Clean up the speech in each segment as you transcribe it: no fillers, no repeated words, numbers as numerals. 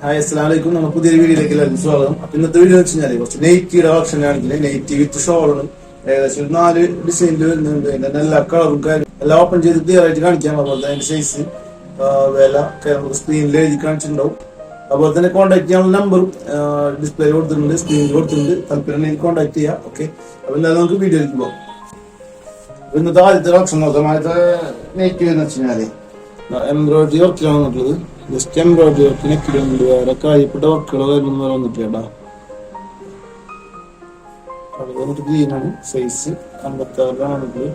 Hi അസ്സലാമലൈക്കും. നമ്മൾ പുതിയൊരു വീഡിയോയിലേക്ക് എല്ലാവർക്കും സ്വാഗതം. അപ്പൊ ഇന്നത്തെ വീഡിയോ എന്ന് വെച്ചാൽ കുറച്ച് നെയ്റ്റിയുടെ ഓപ്ഷൻ ആണെങ്കിൽ നെയ്റ്റി വിത്ത് ഷോളാണ്. ഏകദേശം ഒരു 4 ഡിസൈനിൽ വരുന്നുണ്ട്. അതിന്റെ എല്ലാ കളറും കാര്യം എല്ലാം ഓപ്പൺ ചെയ്ത് ക്ലിയർ ആയിട്ട് കാണിക്കാം. അതുപോലെ തന്നെ അതിന്റെ സൈസ് വില നമുക്ക് സ്ക്രീനിൽ എഴുതി കാണിച്ചിട്ടുണ്ടാവും. അതുപോലെ തന്നെ കോൺടാക്ട് ചെയ്യാനുള്ള നമ്പറും ഡിസ്പ്ലേ കൊടുത്തിട്ടുണ്ട്, സ്ക്രീനിൽ കൊടുത്തിട്ടുണ്ട്. താല്പര്യം കോൺടാക്ട് ചെയ്യാം. ഓക്കെ, അപ്പൊ എന്തായാലും നമുക്ക് വീഡിയോയിലേക്ക് പോകാം. ഇന്നത്തെ ആദ്യത്തെ ഓപ്ഷൻ നോക്കാം. ആദ്യത്തെ നെയ്റ്റ് എന്ന് വെച്ചാൽ എംബ്രോയിഡറി വർക്കിലാണ് വന്നിട്ടുള്ളത്. ജസ്റ്റ് എംബ്രോയിഡറി വർക്കിനെ കിട്ടുന്നുണ്ട്. വേറെ കാര്യപ്പെട്ട വർക്കുകളോ കാര്യമൊന്നും വന്നിട്ടില്ല. കളർ വന്നിട്ട് ഗ്രീനാണ്. സൈസ് 56 വന്നിട്ടുള്ളത്.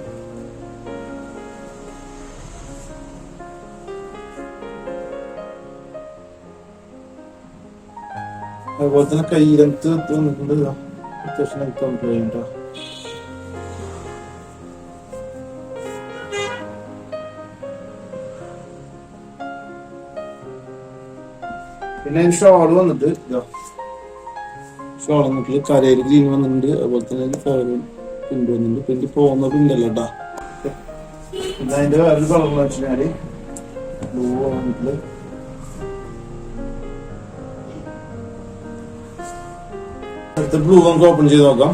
അതുപോലെ തന്നെ കൈ ലെങ്ത് വന്നിട്ടുണ്ട്. അത്യാവശ്യം ലെങ്ത് വന്നിട്ടുണ്ട്. പിന്നെ ഷോൾ വന്നിട്ട് കരയിൽ ഗ്രീൻ വന്നിട്ടുണ്ട്. അതുപോലെ തന്നെ ഫോറും പ്രിന്റ് വന്നിട്ടുണ്ട്. പ്രിന്റ് പോകുന്ന പ്രിന്റ് അല്ല കേട്ടാ. അതിന്റെ വേറൊരു കളർ എന്ന് വെച്ചാല് ബ്ലൂ വന്നിട്ട് അടുത്ത ബ്ലൂ നമുക്ക് ഓപ്പൺ ചെയ്ത് നോക്കാം.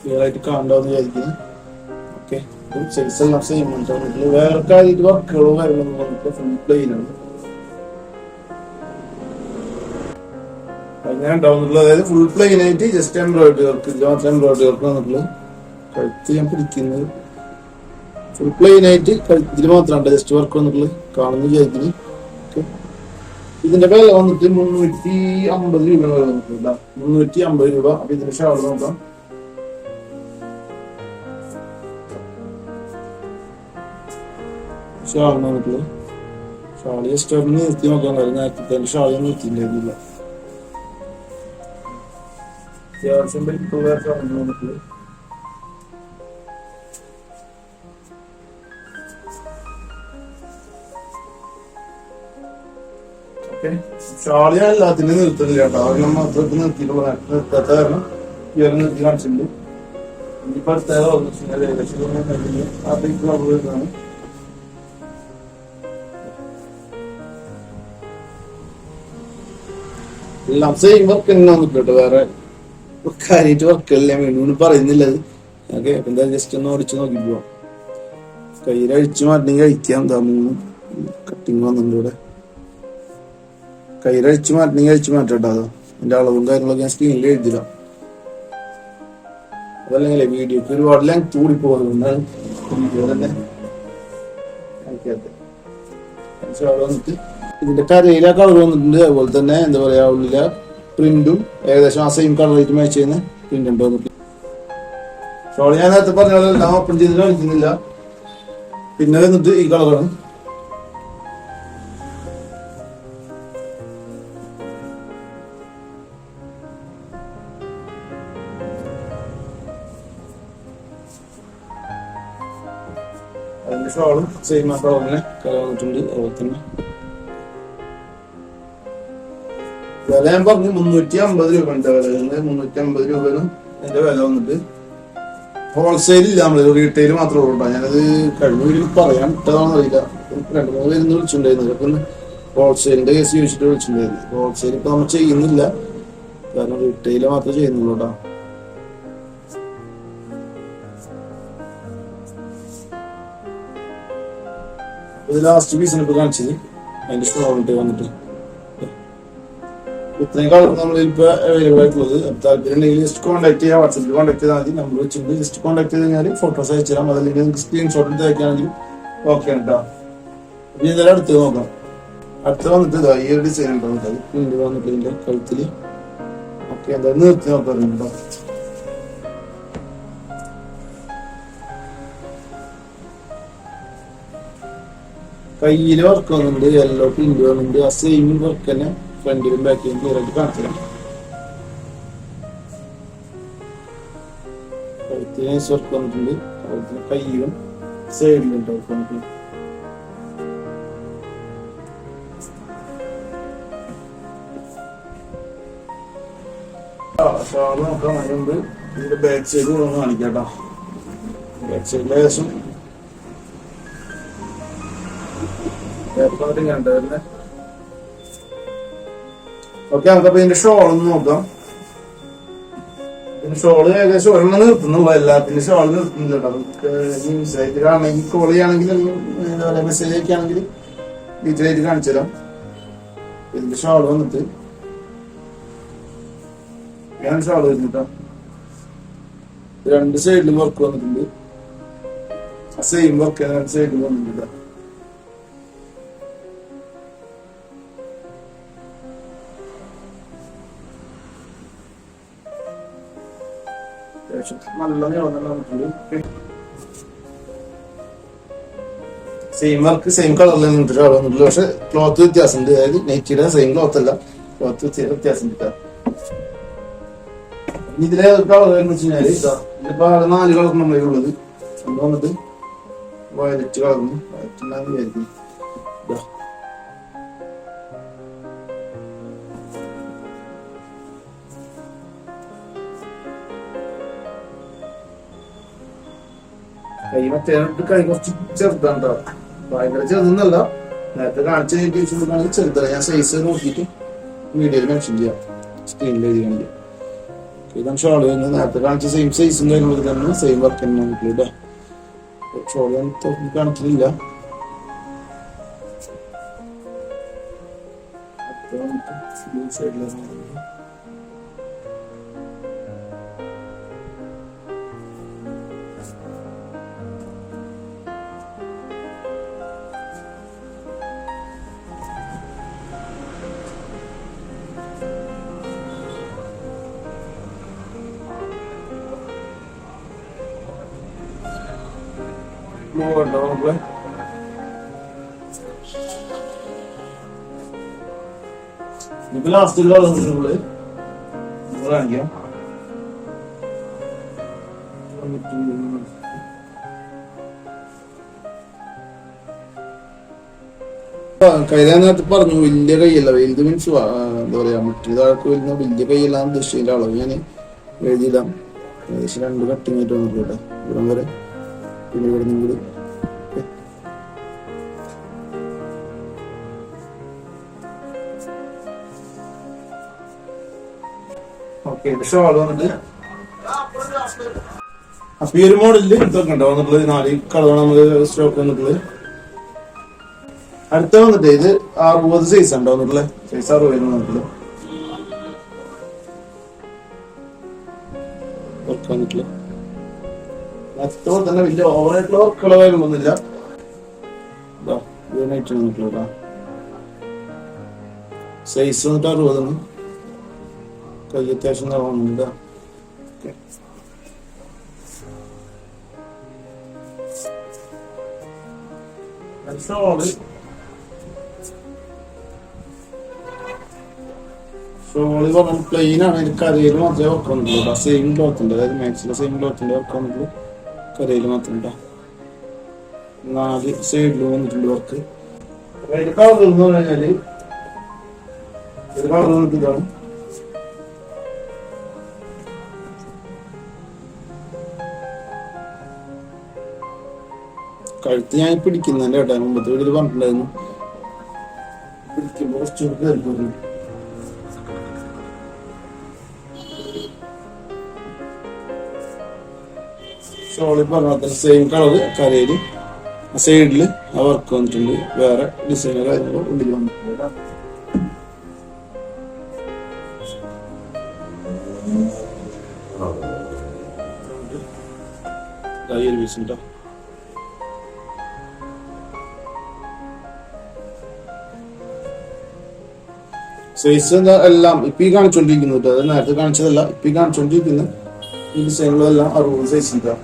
ക്ലിയർ ആയിട്ട് കാണാമെന്ന് വിചാരിക്കുന്നു. ഓക്കെ, സൈസ് എല്ലാം സെയിം ആണ്. വേറെ കാര്യമായിട്ട് വർക്കുകളോ കാര്യങ്ങളൊന്നും വന്നിട്ട് ഫുൾ പ്ലെയിൻ ആണ്. അങ്ങനെ ഉണ്ടാവുന്നുള്ളൂ. അതായത് ഫുൾ പ്ലെയിൻ ആയിട്ട് ജസ്റ്റ് എംബ്രോയിഡറി വർക്ക്, ഇതിൽ മാത്രം എംബ്രോയിഡറി വർക്ക് വന്നിട്ടുള്ളത്. കഴുത്ത് ഞാൻ പിടിക്കുന്നത് ഫുൾ പ്ലെയിൻ ആയിട്ട് ഇതിൽ മാത്രമാണ് ജസ്റ്റ് വർക്ക് വന്നിട്ടുള്ളത്. കാണുന്നു വിചാരിക്കുന്നു. ഓക്കെ, ഇതിന്റെ വില വന്നിട്ട് 350 രൂപ വരെ വന്നിട്ടില്ല. 350 രൂപ. അപ്പൊ ഇതിന്റെ ഷാൾ നോക്കാം. ഷാളിന് വന്നിട്ടുള്ളത് ഷാളി ജസ്റ്റ് ഒന്ന് നിർത്തി നോക്കാൻ കാര്യം നേരത്തെ തന്നെ ഷാളി നിർത്തിയിട്ടുണ്ടായിരുന്നില്ല. അത്യാവശ്യം വേറെ ഷാളിന് വന്നിട്ടുള്ളത്. ഓക്കെ, ഷാളി എല്ലാത്തിനും നിർത്തുന്നില്ല കേട്ടോ. അവരും മാത്രമൊക്കെ നിർത്തിയിട്ടുള്ള നിർത്താത്ത കാരണം ഇവരെ നിർത്തി കാണിച്ചിട്ടുണ്ട്. ഇനിയിപ്പോ അടുത്ത വരുന്നതാണ്. എല്ലാം സെയിം വർക്ക് തന്നെ വന്നിട്ടോ. വേറെ കാര്യമായിട്ട് വർക്കല്ല വേണു പറയുന്നില്ലത്. ഓക്കെ, അപ്പൊ എന്താ ജസ്റ്റ് ഒന്ന് ഓടിച്ചു നോക്കി പോവാം. കയ്യിലഴിച്ചു മാറ്റണമെങ്കിൽ കഴിക്കാം. എന്താ 3 കട്ടിങ് വന്നിട്ടുണ്ട് ഇവിടെ. കയ്യിലഴിച്ചു മാറ്റണമെങ്കിൽ അഴിച്ചു മാറ്റട്ടോ. അതോ എന്റെ അളവും കാര്യങ്ങളൊക്കെ ഞാൻ സ്ക്രീനിൽ എഴുതിടാം. അതല്ലെങ്കിൽ വീഡിയോക്ക് ഒരുപാട് ലെങ്ത് കൂടി പോകുന്നതുകൊണ്ടാണ് വീഡിയോ തന്നെ വന്നിട്ട് ഇതിന്റെ കരയിലെ കളർ വന്നിട്ടുണ്ട്. അതുപോലെ തന്നെ എന്താ പറയാ ഉള്ളിലെ പ്രിന്റും ഏകദേശം ആ സെയിം കളറായിട്ട് മാച്ച് ചെയ്യുന്ന പ്രിന്റ് ഉണ്ട് വന്നിട്ട്. ഷോൾ ഞാൻ നേരത്തെ പറഞ്ഞ പോലെ എല്ലാം ഓപ്പൺ ചെയ്ത് കളിക്കുന്നില്ല. പിന്നെ വന്നിട്ട് ഈ കളറാണ്. അതിന്റെ ഷോളും സെയിം ആ കളറിനെ കളർ വന്നിട്ടുണ്ട്. അതുപോലെ തന്നെ വില ഞാൻ പറഞ്ഞു 350 രൂപ ഉണ്ട്. വില 350 രൂപനും എന്റെ വില വന്നിട്ട് ഹോൾസെയിൽ ഇല്ല, നമ്മള് റീറ്റെയിൽ മാത്രമേ ഉള്ളൂ. ഞാനത് കഴിഞ്ഞ വീട്ടിൽ പറയാൻ ഇട്ടതാണെന്ന് അറിയില്ല. 2-3 പേര് വിളിച്ചിട്ടുണ്ടായിരുന്നു. അപ്പൊ ഹോൾസെയിലിന്റെ കേസ് ചോദിച്ചിട്ട് വിളിച്ചിട്ടുണ്ടായിരുന്നു. ഹോൾസെയിൽ ഇപ്പൊ നമ്മൾ ചെയ്യുന്നില്ല, കാരണം റീറ്റെയിൽ മാത്രമേ ചെയ്യുന്നുള്ളൂ കേട്ടോ. ഇത് ലാസ്റ്റ് പീസിന് ഇപ്പൊ കാണിച്ചത് അതിന്റെ സ്റ്റോറിട്ട് വന്നിട്ട് ഇത്രയും കളർ നമ്മളിപ്പോ അവൈലബിൾ ആയിട്ടുള്ളത്. താല്പര്യം ഉണ്ടെങ്കിൽ ജസ്റ്റ് കോൺടാക്ട് ചെയ്യാം. വാട്സാപ്പിൽ കോൺടാക്ട് ചെയ്താൽ മതി. നമ്പർ വെച്ചിട്ടുണ്ട്. ജസ്റ്റ് കോൺടാക്ട് ചെയ്ത് കഴിഞ്ഞാൽ ഫോട്ടോസ് അയച്ചു തരാം. അതല്ലെങ്കിൽ നിങ്ങൾക്ക് സ്ക്രീൻഷോട്ട് എടുത്ത് അയക്കുകയാണെങ്കിൽ ഓക്കെ ആണ് കേട്ടോ. ഇനി എന്തായാലും അടുത്ത് നോക്കാം. അടുത്ത് വന്നിട്ട് ഈ ഒരു ഡിസൈൻ ഉണ്ടോ പ്രിന്റ് വന്നിട്ട് ഇതിന്റെ കഴുത്തില്. ഓക്കെ, എന്തായാലും നിർത്തി നോക്കാം കേട്ടോ. കയ്യില് വർക്ക് വന്നിട്ടുണ്ട്. യെല്ലോ പ്രിന്റ് വന്നിട്ടുണ്ട്. ആ സെയിം വർക്ക് തന്നെ ഫ്രണ്ടിലും ബാക്കിലും ക്ലിയർ ആയിട്ട് കാണിച്ചു തരാം. കഴുത്തിന് വർക്ക് വന്നിട്ടുണ്ട്. അതുപോലെ കയ്യിലും സൈഡിലും വർക്ക് വന്നിട്ടുണ്ട്. ഷാള് നോക്കാം. അതിനുണ്ട് ഇതിന്റെ ബാക്ക് സൈഡ് കാണിക്കാട്ടോ. ഏകദേശം കണ്ടതല്ലേ. ഓക്കെ, നമുക്കപ്പോ ഇതിന്റെ ഷോൾ ഒന്ന് നോക്കാം. ഇതിന്റെ ഷോള് ഏകദേശം ഒരെണ്ണം നിർത്തുന്നുള്ളൂ, എല്ലാത്തിന്റെ ഷോള് നിർത്തുന്നുണ്ട്. നമുക്ക് ന്യൂസായിട്ട് കാണണമെങ്കിൽ കോൾ ചെയ്യുകയാണെങ്കിൽ അല്ലെങ്കിൽ മെസ്സേജ് അയക്കുകയാണെങ്കിൽ ഡീറ്റെയിൽ ആയിട്ട് കാണിച്ചു തരാം. ഇതിന്റെ ഷോള് വന്നിട്ട് ഞാൻ ഷോള് വരുന്നിട്ടാ, രണ്ട് സൈഡിലും വർക്ക് വന്നിട്ടുണ്ട്. സെയിം വർക്ക് രണ്ട് സൈഡിലും വന്നിട്ടുണ്ട്. നല്ല സെയിം വർക്ക് സെയിം കളറിൽ നിന്നിട്ട് ഷോൾ വന്നിട്ടുള്ളൂ. പക്ഷെ ക്ലോത്ത് വ്യത്യാസമുണ്ട്. അതായത് നൈറ്റിയുടെ സെയിം ക്ലോത്ത് അല്ല, ക്ലോത്ത് വ്യത്യാസമുണ്ട്. ഇതിലെ കളർ എന്ന് വെച്ച് കഴിഞ്ഞാല് ഇതിപ്പോ 4 കളർ നമ്മളെ ഉള്ളത്. വന്നിട്ട് വയലറ്റ് കളർന്ന് വിചാരിക്കും. കൈ മറ്റേ കൈ കുറച്ച് ചെറുതാണ്, ഭയങ്കര ചെറുതെന്നല്ല. നേരത്തെ കാണിച്ച ചെറുതാണ്. ഞാൻ സൈസ് നോക്കിയിട്ട് വീഡിയോയിൽ മെൻഷൻ ചെയ്യാം, സ്ക്രീനിൽ എഴുതി കാണിക്കാം. ഇതാണ് ഷോള് വരുന്നത്. നേരത്തെ കാണിച്ച സെയിം സൈസും കാര്യങ്ങളൊക്കെ തന്നെ, സെയിം വർക്ക് തന്നെ നമുക്കില്ല. ഷോള് കാണിക്കുന്നില്ല. ഉണ്ടോ നമ്മള് ഇപ്പൊ ലാസ്റ്റ് നമ്മള് കാണിക്കാം. കൈതാനകത്ത് പറഞ്ഞു വലിയ കൈയല്ല, വലുത് മീൻസ് എന്താ പറയാ മറ്റേതാൾക്ക് വരുന്ന വലിയ കൈയെല്ലാം ദൃശ്യന്റെ അളവ് ഞാൻ എഴുതിയിടാം. ഏകദേശം 2 കട്ടിങ് ആയിട്ട് വന്നിട്ടുണ്ട് ഇവിടം വരെ. പിന്നെ ഇവിടെ നിങ്ങൾ ഷോൾ വന്നിട്ട് അപ്പൊ ഈ ഒരു മോഡലില് ഇതൊക്കെ ഉണ്ടോ വന്നിട്ടുള്ളത്. 4 കളറാണ് നമുക്ക് സ്റ്റോക്ക് വന്നിട്ടുള്ളത്. അടുത്ത വന്നിട്ട് ഇത് 60 സൈസ് ഉണ്ടോ വന്നിട്ടുള്ളത്. സൈസ് 60 വന്നിട്ടുള്ളത് വന്നിട്ടുള്ളത്. മറ്റോ തന്നെ വലിയ ഓവറായിട്ടുള്ള വർക്കുകളോ കാര്യങ്ങളൊന്നുമില്ല. സൈസ് വന്നിട്ട് 60 കൈ അത്യാവശ്യം നിറവുണ്ട്. ഷോള് പറഞ്ഞ പ്ലെയിൻ ആണ്. അതിന് കരയിൽ മാത്രമേ വർക്ക് വന്നിട്ടുള്ളൂ. സെയിം ക്ലോത്ത് ഉണ്ട്, അതായത് മാക്സിലെ സെയിം ക്ലോത്തിന്റെ വർക്ക് വന്നിട്ടുള്ളൂ. കരയിൽ മാത്രം ഉണ്ടാ. 4 സൈഡിലും വന്നിട്ടുണ്ട് വർക്ക്. അതിന്റെ കളർ എന്ന് പറഞ്ഞാല് കളർ വന്നിട്ട് ഇതാണ്. കഴുത്ത് ഞാൻ പിടിക്കുന്നതിന്റെ കേട്ടോ, മുമ്പത്തെ വീട്ടിൽ പറഞ്ഞിട്ടുണ്ടായിരുന്നു. പിടിക്കുമ്പോ കുറച്ചുകൂടി കയറിപ്പോയി. ഷോളിൽ പറഞ്ഞ സെയിം കളർ കരയില് സൈഡില് ആ വർക്ക് വന്നിട്ടുണ്ട്. വേറെ ഡിസൈനർ കാര്യങ്ങളോ ഉള്ളിൽ വന്നിട്ടുണ്ട്. പീസ് സൈസ് എല്ലാം ഇപ്പൊ ഈ കാണിച്ചോണ്ടിരിക്കുന്നത്, അത് നേരത്തെ കാണിച്ചതല്ല. ഇപ്പൊ ഈ കാണിച്ചോണ്ടിരിക്കുന്ന ഈ ഡിസൈനുകളെല്ലാം 60 സൈസ് ഉണ്ടാവും.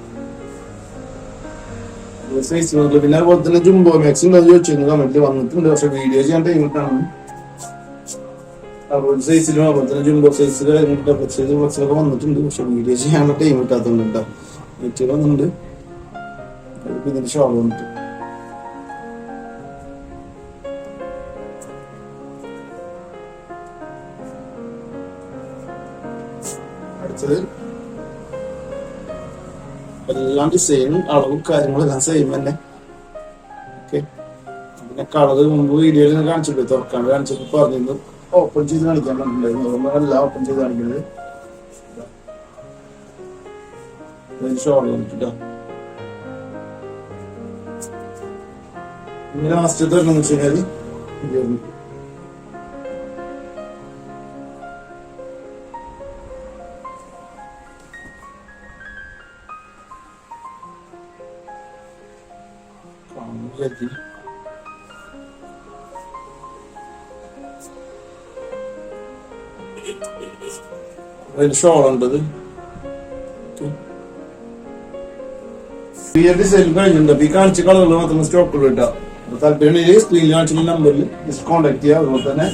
സൈസ് പിന്നെ അതുപോലെ തന്നെ ജുംബോ മാക്സ് ഉണ്ടെന്ന് ചോദിച്ചിരുന്നു, കമന്റിൽ വന്നിട്ടുണ്ട്. പക്ഷെ വീഡിയോ ചെയ്യാൻ ടൈം കിട്ടാണ്. 60 സൈസിലും അതുപോലെ തന്നെ ജുംബോ സൈസിൽ ഫ്ലെക്സിലൊക്കെ വന്നിട്ടുണ്ട്. പക്ഷെ വീഡിയോ ചെയ്യാനുള്ള ടൈം കിട്ടാത്തതുകൊണ്ട് നെറ്റ് വന്നിട്ടുണ്ട്. ഇതിന്റെ ഷോൾ വന്നിട്ട് എല്ലാം ഡിസൈനും അളവും കാര്യങ്ങളും എല്ലാം സെയിം തന്നെ. ഓക്കെ, പിന്നെ കളർ മുമ്പ് വീഡിയോയിൽ കാണിച്ചിട്ട് തുറക്കാണ്ട് കാണിച്ചപ്പോൾ പറഞ്ഞിരുന്നു ഓപ്പൺ ചെയ്ത് കാണിക്കാൻ പറഞ്ഞിട്ടുണ്ടായിരുന്നു. അതുകൊണ്ട് എല്ലാം ഓപ്പൺ ചെയ്ത് കാണിക്കുന്നത്. ഷോൾ വന്നിട്ടോ. ഇനി ലാസ്റ്റ് തരണമെന്ന് വെച്ച് കഴിഞ്ഞാല് ഷോൾ ഉണ്ടത്. ഡിസൈൻ കഴിഞ്ഞിട്ടുണ്ട്. അപ്പൊ ഈ കാണിച്ച കളറുകൾ മാത്രം സ്റ്റോക്കുകൾ കിട്ടാം. താല്പര്യം സ്ക്രീനിൽ കാണിച്ചുള്ള നമ്പറിൽ കോൺടാക്ട് ചെയ്യുക. അതുപോലെ തന്നെ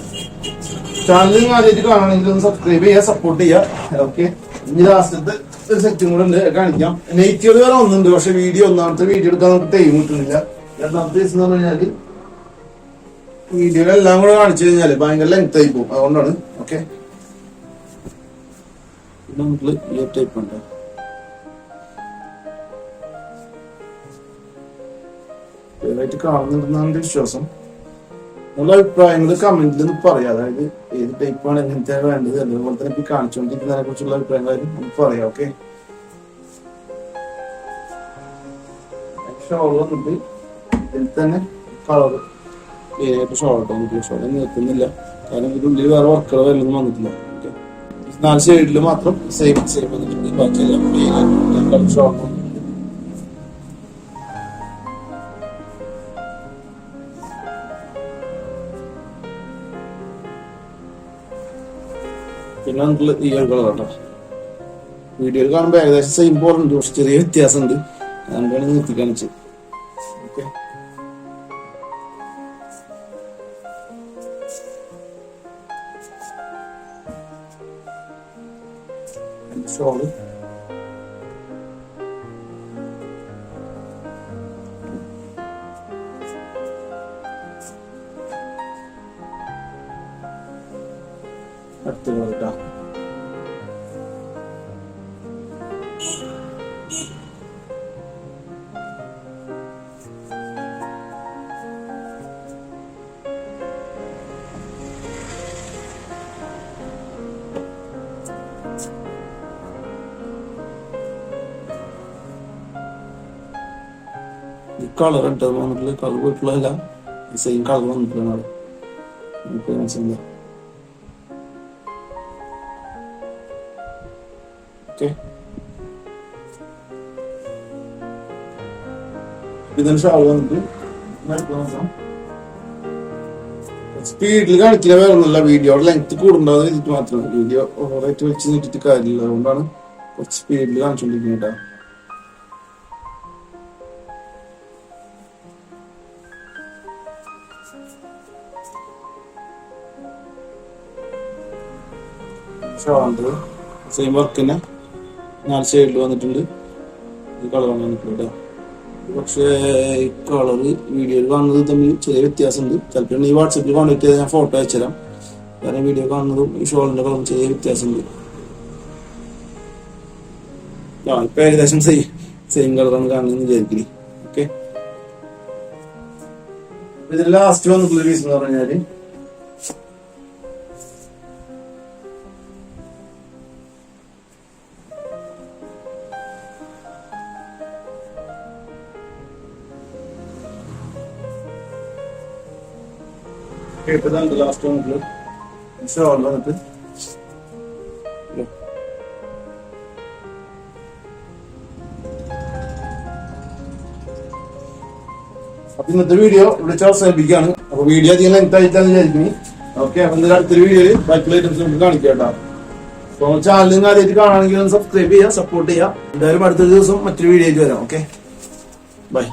ചാനൽ ആദ്യമായിട്ട് കാണുകയാണെങ്കിൽ ഒന്ന് സബ്സ്ക്രൈബ് ചെയ്യുക, സപ്പോർട്ട് ചെയ്യുക. ഓക്കെ, ഇനി ലാസ്റ്റത്തെ ഒരു സെറ്റും കൂടെ ഉണ്ട്, കാണിക്കാം. നെയ്റ്റുകൾ വേറെ ഒന്നുണ്ട്, പക്ഷെ ഒന്നാമത്തെ വീഡിയോ എടുക്കാൻ നമുക്ക് ടൈം കിട്ടുന്നില്ല. രണ്ടാമത്തെ ദിവസം എന്ന് പറഞ്ഞാല് വീഡിയോയിലെല്ലാം കൂടെ കാണിച്ചു കഴിഞ്ഞാല് ഭയങ്കര ലെങ്ത് ആയി പോകും. അതുകൊണ്ടാണ്. ഓക്കെ, നമുക്ക് ഈ ടൈപ്പ് ഉണ്ട്. ായിട്ട് കാണുന്നുണ്ടെന്നാണ് എന്റെ വിശ്വാസം. നല്ല അഭിപ്രായങ്ങൾ കമന്റിൽ ഒന്ന് പറയാം. അതായത് ഏത് ടൈപ്പാണ് എങ്ങനത്തെ വേണ്ടത്, അതുപോലെ തന്നെ കാണിച്ചുകൊണ്ടിരിക്കുന്നതിനെ കുറിച്ചുള്ള അഭിപ്രായങ്ങളായിരുന്നു നമുക്ക് പറയാം. ഓക്കെ, ഷോൾ വന്നിട്ട് ഇതിൽ തന്നെ കളർ മെയിനായിട്ട് ഷോൾ ഇട്ടോ. ഷോൾ നിർത്തുന്നില്ല, കാരണം ഇതിന്റെ ഉള്ളിൽ വേറെ വർക്കുകൾ വല്ലതും വന്നിട്ടില്ല. ഓക്കെ, 4 ഷെയ്ഡിൽ മാത്രം സെയിം വന്നിട്ടുണ്ട്. ബാക്കിയെല്ലാം മെയിനായിട്ട് ഷോൾ. പിന്നെ നമുക്ക് ഈ കളർ കേട്ടോ. വീഡിയോയിൽ കാണുമ്പോൾ ഏകദേശം സെയിം പോലെ ഉണ്ട്, പക്ഷെ ചെറിയ വ്യത്യാസമുണ്ട്. അതുകൊണ്ടാണ് നിർത്തി കാണിച്ചത്. ഓക്കെ, ഷോള് അടുത്ത കേട്ടോ. ഈ കളർ ഉണ്ട് വന്നിട്ടുള്ള കളർ പോയിട്ടുള്ളതല്ല, സെയിം കളർ വന്നിട്ടുള്ള മനസ്സിലാ. ഓക്കെ, ഇതിന് ഷാൾ വന്നിട്ട് സ്പീഡിൽ കാണിക്കില്ല, വേറെ ഒന്നുമില്ല. വീഡിയോയുടെ ലെങ്ത് കൂടുണ്ടാവുന്ന രീതിക്ക് മാത്രമാണ്. വീഡിയോ ഓവറായിട്ട് വെച്ച് നീട്ടിട്ട് കാര്യമില്ല. അതുകൊണ്ടാണ് കുറച്ച് സ്പീഡിൽ കാണിച്ചുകൊണ്ടിരിക്കുന്നത് കേട്ടോ. ഷാൾ സെയിം വർക്ക് തന്നെ 4 ഷെയ്ഡിൽ വന്നിട്ടുണ്ട്. ഈ കളറാണ് വന്നിട്ടുണ്ട് കേട്ടോ. പക്ഷേ ഈ കളറ് വീഡിയോയിൽ കാണുന്നത് തമ്മിൽ ചെറിയ വ്യത്യാസമുണ്ട്. ചിലപ്പോൾ ഈ വാട്സപ്പിൽ കോൺടാക്ട് ചെയ്താൽ ഞാൻ ഫോട്ടോ അയച്ചുതരാം. കാരണം വീഡിയോ കാണുന്നതും ഈ ഷോളിന്റെ കളറും ചെറിയ വ്യത്യാസമുണ്ട്. ഇപ്പൊ ഏകദേശം സെയിം കളറാണ് കാണുന്നത് വിചാരിക്കില്ലേ. ഓക്കെ, ഇതിൽ ലാസ്റ്റ് വന്നിട്ടുള്ള പീസ് എന്ന് പറഞ്ഞാല് കേട്ടതാണ്. ലാസ്റ്റ് വന്നിട്ടുള്ള ഷോൾ വന്നിട്ട് അപ്പൊ ഇന്നത്തെ വീഡിയോ ഇവിടെ അവസാനിപ്പിക്കുകയാണ്. അപ്പൊ വീഡിയോ അധികം ലെങ്ത് ആയിട്ടാണ് വിചാരിക്കുന്നത്. ഓക്കെ, അപ്പൊ എന്തായാലും അടുത്തൊരു വീഡിയോയിൽ ബാക്കിയുള്ള ഐറ്റംസ് നമുക്ക് കാണിക്കാം കേട്ടോ. അപ്പൊ ചാനൽ ആദ്യമായിട്ട് കാണുകയാണെങ്കിൽ സബ്സ്ക്രൈബ് ചെയ്യുക, സപ്പോർട്ട് ചെയ്യുക. എന്തായാലും അടുത്തൊരു ദിവസം മറ്റൊരു വീഡിയോ ആയിട്ട് വരാം. Okay, by.